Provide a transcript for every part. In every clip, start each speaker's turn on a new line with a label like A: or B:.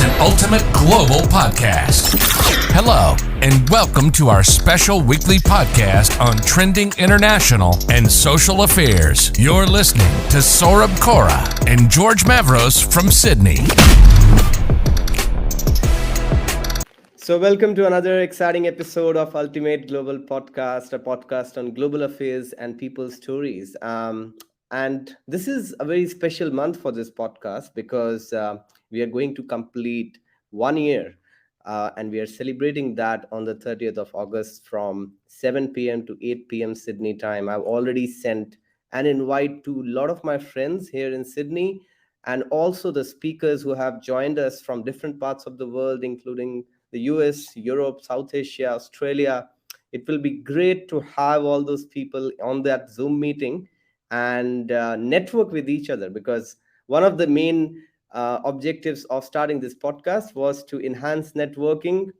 A: an ultimate global podcast. Hello, and welcome to our special weekly podcast on trending international and social affairs. You're listening to Saurabh Kora and George Mavros from Sydney.
B: So welcome to another exciting episode of Ultimate Global Podcast, a podcast on global affairs and people's stories. And this is a very special month for this podcast because we are going to complete 1 year and we are celebrating that on the 30th of August from 7 p.m. to 8 p.m. Sydney time. I've already sent an invite to a lot of my friends here in Sydney and also the speakers who have joined us from different parts of the world, including the US, Europe, South Asia, Australia. It will be great to have all those people on that Zoom meeting and network with each other, because one of the main objectives of starting this podcast was to enhance networking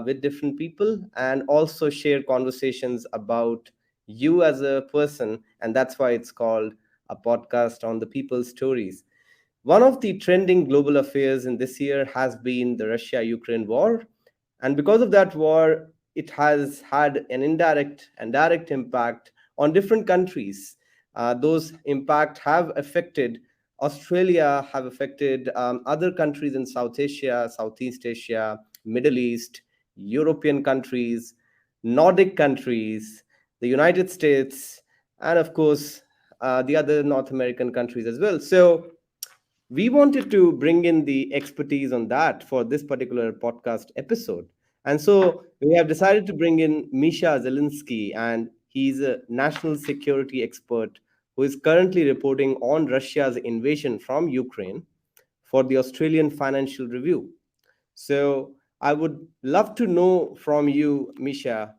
B: with different people and also share conversations about you as a person. And that's why it's called a podcast on the people's stories. One of the trending global affairs in this year has been the Russia-Ukraine war. And because of that war, it has had an indirect and direct impact on different countries. Those impact have affected Australia, have affected other countries in South Asia, Southeast Asia, Middle East, European countries, Nordic countries, the United States, and of course, the other North American countries as well. So we wanted to bring in the expertise on that for this particular podcast episode. And so we have decided to bring in Misha Zelinsky, and he's a national security expert who is currently reporting on Russia's invasion from Ukraine for the Australian Financial Review. So I would love to know from you, Misha,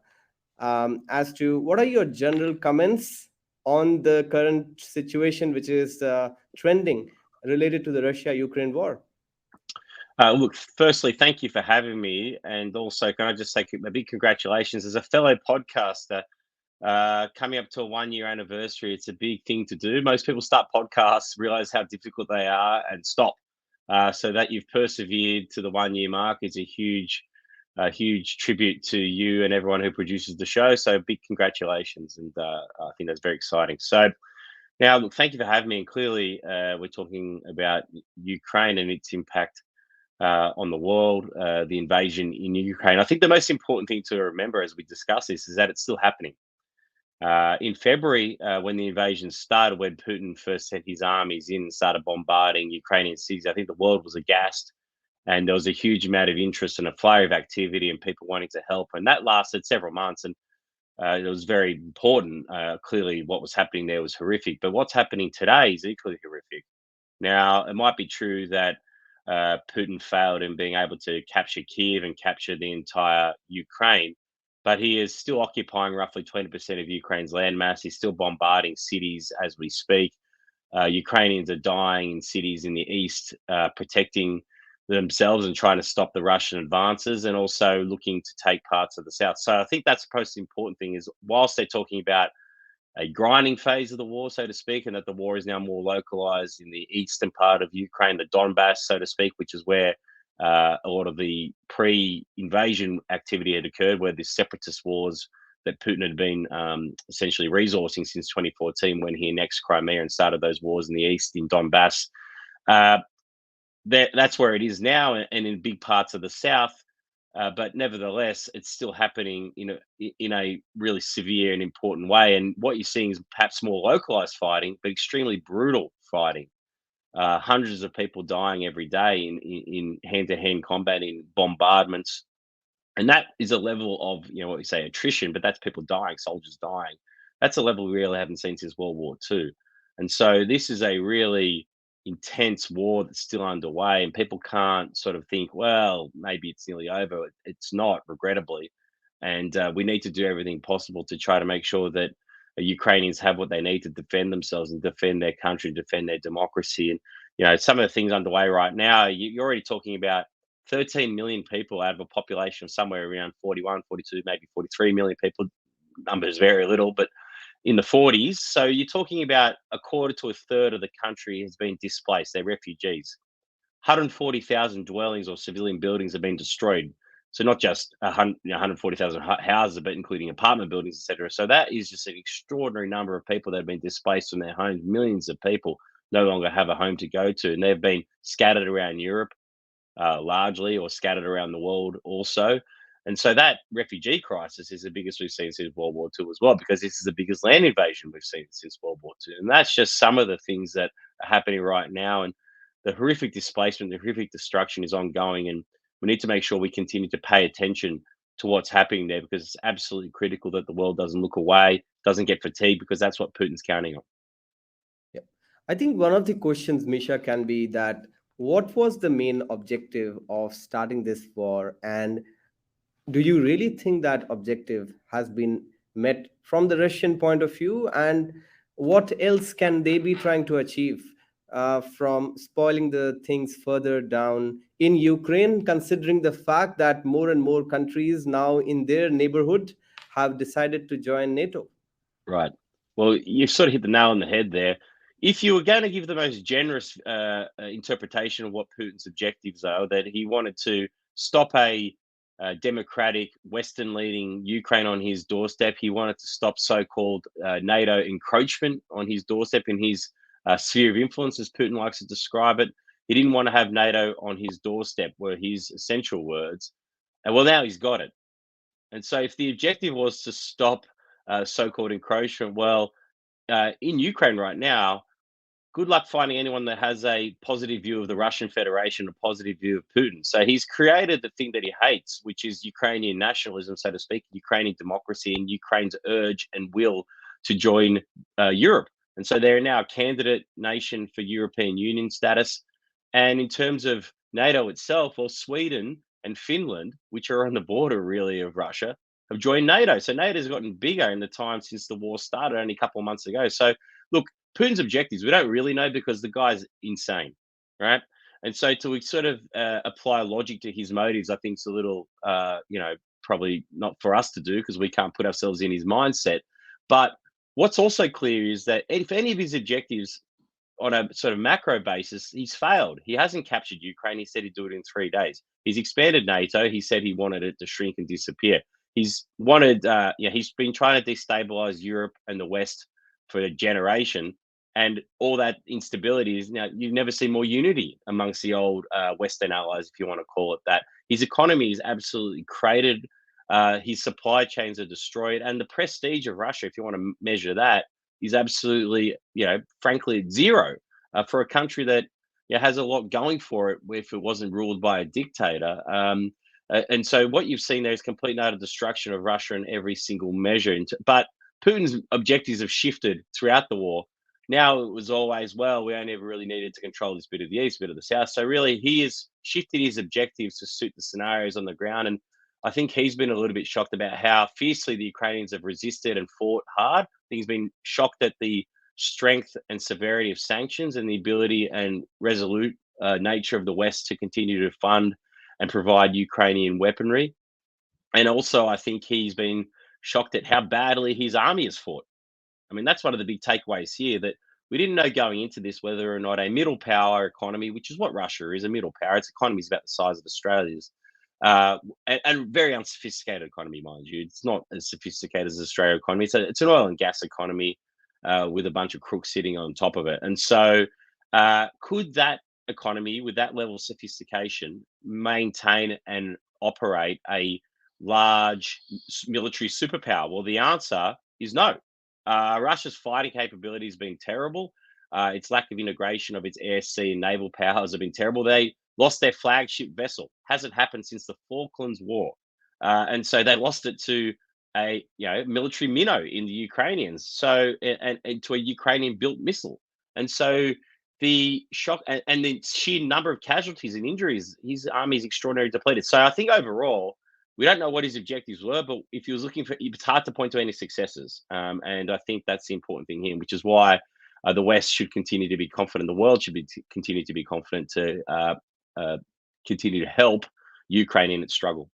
B: as to what are your general comments on the current situation, which is trending related to the Russia-Ukraine war.
C: Look, firstly, thank you for having me. And also, can I just say a big congratulations as a fellow podcaster coming up to a 1 year anniversary. It's a big thing to do. Most people start podcasts, realize how difficult they are, and stop. So that you've persevered to the 1 year mark is a huge tribute to you and everyone who produces the show. So big congratulations. And I think that's very exciting. So now, look, thank you for having me. And clearly, we're talking about Ukraine and its impact on the world, the invasion in Ukraine. I think the most important thing to remember as we discuss this is that it's still happening. In February, when the invasion started, when Putin first sent his armies in and started bombarding Ukrainian cities, I think the world was aghast, and there was a huge amount of interest and a flurry of activity and people wanting to help. And that lasted several months, and it was very important. Clearly, what was happening there was horrific, but what's happening today is equally horrific. Now, it might be true that Putin failed in being able to capture Kiev and capture the entire Ukraine, but he is still occupying roughly 20% of Ukraine's landmass. He's still bombarding cities as we speak. Ukrainians are dying in cities in the east, protecting themselves and trying to stop the Russian advances, and also looking to take parts of the south. So I think that's the most important thing is, whilst they're talking about a grinding phase of the war, so to speak, and that the war is now more localized in the eastern part of Ukraine, the Donbass, so to speak, which is where a lot of the pre-invasion activity had occurred, where the separatist wars that Putin had been essentially resourcing since 2014 when he annexed Crimea and started those wars in the east in Donbass. That's where it is now, and in big parts of the south. But nevertheless, it's still happening in a really severe and important way. And what you're seeing is perhaps more localized fighting, but extremely brutal fighting. Hundreds of people dying every day in hand-to-hand combat, in bombardments. And that is a level of, what we say attrition, but that's people dying, soldiers dying. That's a level we really haven't seen since World War II. And so this is a really intense war that's still underway, and people can't sort of think, well, maybe it's nearly over. It's not, regrettably. And we need to do everything possible to try to make sure that Ukrainians have what they need to defend themselves and defend their country, defend their democracy. And, some of the things underway right now, you're already talking about 13 million people out of a population of somewhere around 41, 42, maybe 43 million people. Numbers vary a little, but in the 40s. So you're talking about a quarter to a third of the country has been displaced. They're refugees. 140,000 dwellings or civilian buildings have been destroyed. So not just 140,000 houses, but including apartment buildings, etc. So that is just an extraordinary number of people that have been displaced from their homes. Millions of people no longer have a home to go to, and they've been scattered around Europe largely, or scattered around the world also. And so that refugee crisis is the biggest we've seen since World War II as well, because this is the biggest land invasion we've seen since World War II. And that's just some of the things that are happening right now. And the horrific displacement, the horrific destruction is ongoing. And we need to make sure we continue to pay attention to what's happening there, because it's absolutely critical that the world doesn't look away, doesn't get fatigued, because that's what Putin's counting on.
B: Yeah. I think one of the questions, Misha, can be that what was the main objective of starting this war? And do you really think that objective has been met from the Russian point of view? And what else can they be trying to achieve from spoiling the things further down in Ukraine, considering the fact that more and more countries now in their neighborhood have decided to join NATO?
C: Right. Well, you've sort of hit the nail on the head there. If you were going to give the most generous interpretation of what Putin's objectives are, that he wanted to stop a democratic, Western-leading Ukraine on his doorstep. He wanted to stop so-called NATO encroachment on his doorstep, in his sphere of influence, as Putin likes to describe it. He didn't want to have NATO on his doorstep, were his essential words. And well, now he's got it. And so if the objective was to stop so-called encroachment, well, in Ukraine right now, good luck finding anyone that has a positive view of the Russian Federation, a positive view of Putin. So he's created the thing that he hates, which is Ukrainian nationalism, so to speak, Ukrainian democracy, and Ukraine's urge and will to join Europe. And so they're now a candidate nation for European Union status. And in terms of NATO itself, well, Sweden and Finland, which are on the border really of Russia, have joined NATO. So NATO's gotten bigger in the time since the war started, only a couple of months ago. So look, Putin's objectives, we don't really know, because the guy's insane, right? And so to sort of apply logic to his motives, I think is a little, probably not for us to do, because we can't put ourselves in his mindset. But what's also clear is that if any of his objectives on a sort of macro basis, he's failed. He hasn't captured Ukraine. He said he'd do it in 3 days. He's expanded NATO. He said he wanted it to shrink and disappear. He's wanted, he's been trying to destabilize Europe and the West for a generation. And all that instability is now, you never see more unity amongst the old Western allies, if you want to call it that. His economy is absolutely cratered. His supply chains are destroyed. And the prestige of Russia, if you want to measure that, is absolutely, frankly, zero for a country that has a lot going for it if it wasn't ruled by a dictator. And so what you've seen there is complete and utter destruction of Russia in every single measure. But Putin's objectives have shifted throughout the war. Now it was always, well, we only ever really needed to control this bit of the east, bit of the south. So really, he has shifted his objectives to suit the scenarios on the ground. And I think he's been a little bit shocked about how fiercely the Ukrainians have resisted and fought hard. I think he's been shocked at the strength and severity of sanctions and the ability and resolute nature of the West to continue to fund and provide Ukrainian weaponry. And also, I think he's been shocked at how badly his army has fought. I mean, that's one of the big takeaways here, that we didn't know going into this whether or not a middle power economy, which is what Russia is, a middle power. Its economy is about the size of Australia's, and very unsophisticated economy, mind you. It's not as sophisticated as the Australian economy. It's an oil and gas economy with a bunch of crooks sitting on top of it. And so could that economy with that level of sophistication maintain and operate a large military superpower? Well, the answer is no. Russia's fighting capability has been terrible. Its lack of integration of its air, sea, and naval powers have been terrible. They lost their flagship vessel. Hasn't happened since the Falklands War, and so they lost it to a military minnow in the Ukrainians. So and to a Ukrainian-built missile. And so the shock and the sheer number of casualties and injuries, his army is extraordinarily depleted. So I think overall, we don't know what his objectives were, but if he was looking for, it's hard to point to any successes. And I think that's the important thing here, which is why the West should continue to be confident. The world should continue to be confident to continue to help Ukraine in its struggle.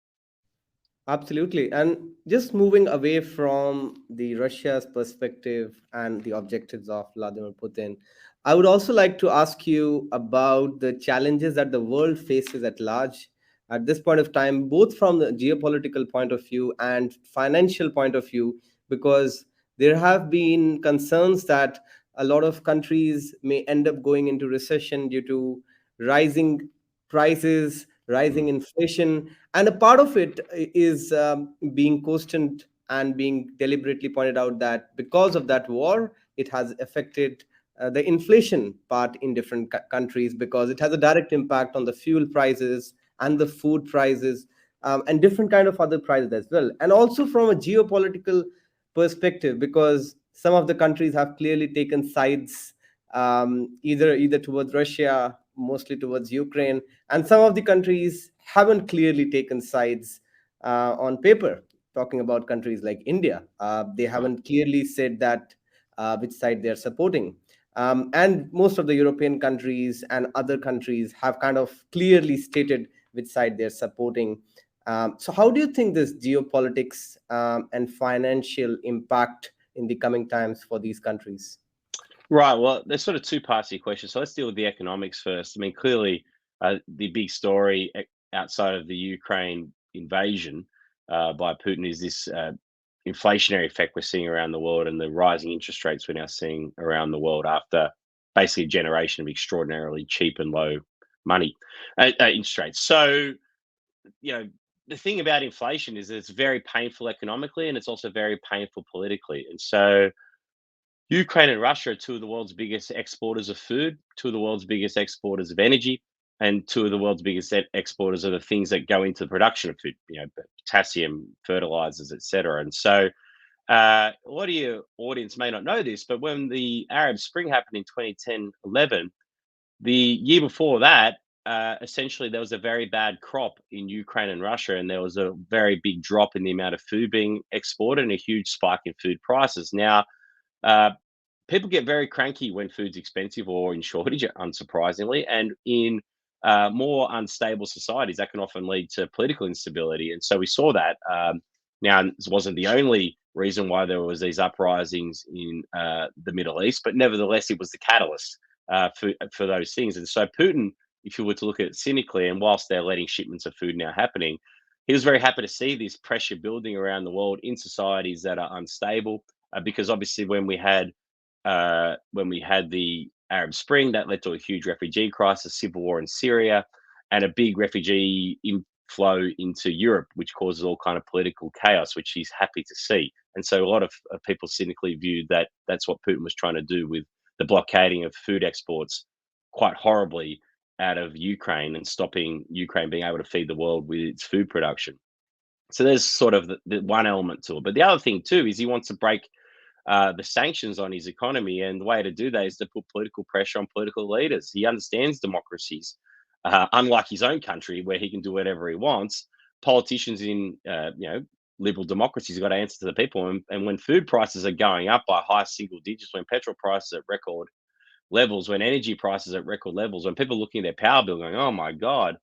B: Absolutely. And just moving away from the Russia's perspective and the objectives of Vladimir Putin, I would also like to ask you about the challenges that the world faces at large at this point of time, both from the geopolitical point of view and financial point of view, because there have been concerns that a lot of countries may end up going into recession due to rising prices, rising
C: Mm.
B: inflation, and a part of it is being questioned and being deliberately pointed out that because of that war, it has affected the inflation part in different countries, because it has a direct impact on the fuel prices and the food prices, and different kind of other prices as well. And also from a geopolitical perspective, because some of the countries have clearly taken sides, either towards Russia, mostly towards Ukraine, and some of the countries haven't clearly taken sides on paper. Talking about countries like India, they
C: Right.
B: haven't clearly said that which side they're supporting. And most of the European countries and other countries have kind of clearly stated which side they're supporting. So, how do you think this geopolitics and financial impact in the coming times for these countries?
C: Right. Well, there's sort of two parts to your question. So let's deal with the economics first. I mean, clearly, the big story outside of the Ukraine invasion by Putin is this inflationary effect we're seeing around the world and the rising interest rates we're now seeing around the world after basically a generation of extraordinarily cheap and low money interest rates. So, you know, the thing about inflation is that it's very painful economically and it's also very painful politically. And so, Ukraine and Russia are two of the world's biggest exporters of food, two of the world's biggest exporters of energy, and two of the world's biggest exporters of the things that go into the production of food, potassium, fertilizers, etc. And so, a lot of your audience may not know this, but when the Arab Spring happened in 2010-11, the year before that, essentially there was a very bad crop in Ukraine and Russia, and there was a very big drop in the amount of food being exported and a huge spike in food prices. Now, uh, people get very cranky when food's expensive or in shortage, unsurprisingly, and in more unstable societies, that can often lead to political instability. And so we saw that. Now, this wasn't the only reason why there was these uprisings in the Middle East, but nevertheless, it was the catalyst for those things. And so Putin, if you were to look at it cynically, and whilst they're letting shipments of food now happening, he was very happy to see this pressure building around the world in societies that are unstable. Because obviously, when we had the Arab Spring, that led to a huge refugee crisis, civil war in Syria, and a big refugee inflow into Europe, which causes all kind of political chaos, which he's happy to see. And so a lot of people cynically viewed that that's what Putin was trying to do with the blockading of food exports quite horribly out of Ukraine and stopping Ukraine being able to feed the world with its food production. So there's sort of the one element to it. But the other thing too is he wants to break the sanctions on his economy. And the way to do that is to put political pressure on political leaders. He understands democracies, unlike his own country, where he can do whatever he wants. Politicians in liberal democracies have got to answer to the people. And when food prices are going up by high single digits, when petrol prices are at record levels, when energy prices are at record levels, when people are looking at their power bill going, "Oh my God,"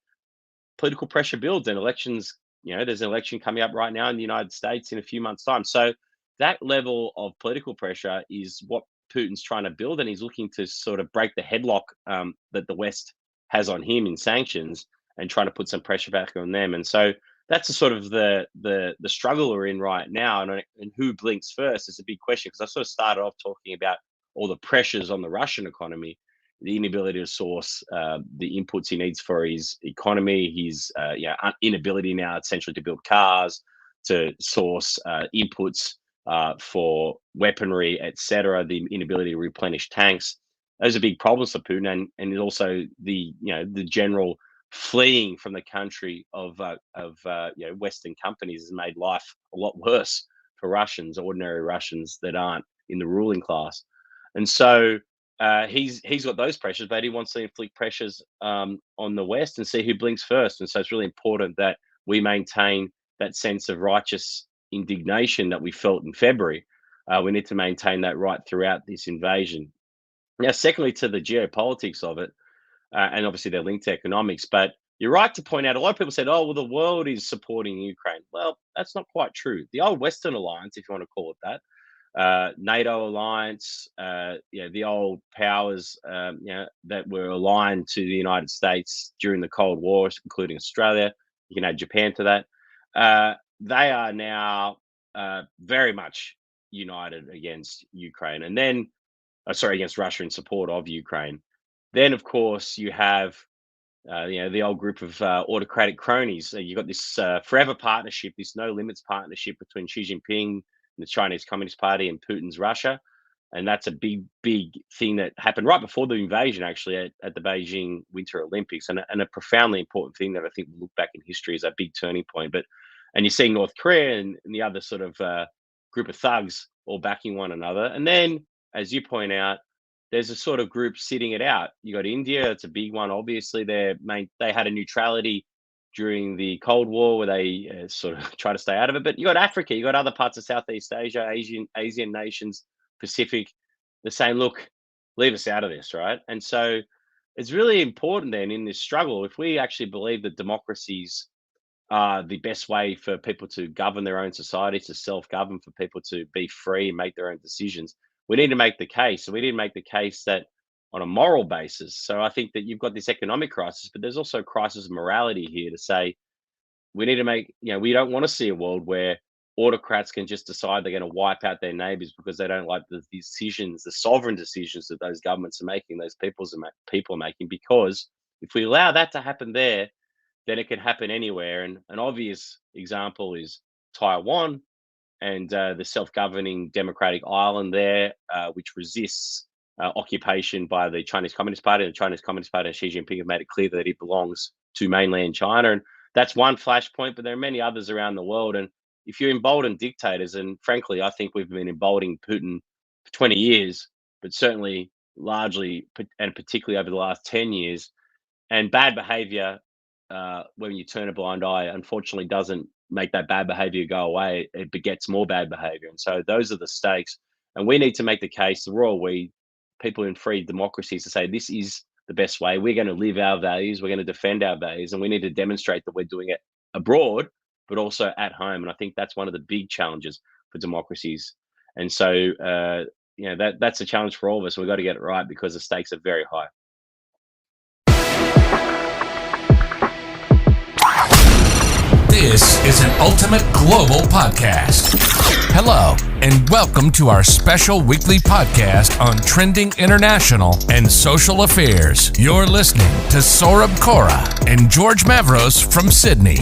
C: political pressure builds and elections. There's an election coming up right now in the United States in a few months' time. So that level of political pressure is what Putin's trying to build, and he's looking to sort of break the headlock that the West has on him in sanctions and trying to put some pressure back on them. And so that's the sort of the struggle we're in right now. And who blinks first is a big question, because I sort of started off talking about all the pressures on the Russian economy, the inability to source the inputs he needs for his economy, his inability now essentially to build cars, to source inputs for weaponry, etc. The inability to replenish tanks. Those are big problems for Putin, and also the general fleeing from the country of Western companies has made life a lot worse for Russians, ordinary Russians that aren't in the ruling class, and so he's got those pressures, but he wants to inflict pressures on the West and see who blinks first. And so it's really important that we maintain that sense of righteous indignation that we felt in February. We need to maintain that right throughout this invasion. Now, secondly, to the geopolitics of it, and obviously they're linked to economics, but you're right to point out, a lot of people said, oh, well, the world is supporting Ukraine. Well, that's not quite true. The old Western alliance, if you want to call it that, NATO alliance, the old powers, that were aligned to the United States during the Cold War, including Australia. You can add Japan to that. They are now very much united against Ukraine, and then, against Russia in support of Ukraine. Then, of course, you have the old group of autocratic cronies. You got this forever partnership, this no limits partnership between Xi Jinping and the Chinese Communist Party and Putin's Russia. And that's a big, big thing that happened right before the invasion, actually, at the Beijing Winter Olympics, and a profoundly important thing that I think we'll look back in history as a big turning point. And you're seeing North Korea and the other sort of group of thugs all backing one another. And then, as you point out, there's a sort of group sitting it out. You got India; it's a big one. Obviously, they had a neutrality during the Cold War, where they sort of try to stay out of it. But you got Africa, you got other parts of Southeast Asia, Asian nations, Pacific. They're saying, "Look, leave us out of this," right? And so, it's really important then in this struggle, if we actually believe that democracies are the best way for people to govern their own society, to self-govern, for people to be free and make their own decisions, we need to make the case. And we need to make the case that on a moral basis. So I think that you've got this economic crisis, but there's also a crisis of morality here to say we need to make, we don't want to see a world where autocrats can just decide they're going to wipe out their neighbors because they don't like the decisions, the sovereign decisions that those governments are making, those people are making. Because if we allow that to happen there, then it can happen anywhere. And an obvious example is Taiwan and the self-governing democratic island there, which resists occupation by the Chinese Communist Party. The Chinese Communist Party and Xi Jinping have made it clear that it belongs to mainland China. And that's one flashpoint, but there are many others around the world. And if you embolden dictators, and frankly, I think we've been emboldening Putin for 20 years, but certainly largely and particularly over the last 10 years, and bad behavior, when you turn a blind eye, unfortunately doesn't make that bad behavior go away. It begets more bad behavior. And so those are the stakes. And we need to make the case, the royal we, people in free democracies, to say this is the best way. We're going to live our values. We're going to defend our values. And we need to demonstrate that we're doing it abroad, but also at home. And I think that's one of the big challenges for democracies. And so, that's a challenge for all of us. We've got to get it right because the stakes are very high.
A: This is an Ultimate Global Podcast. Hello, and welcome to our special weekly podcast on trending international and social affairs. You're listening to Saurabh Kora and George Mavros from Sydney.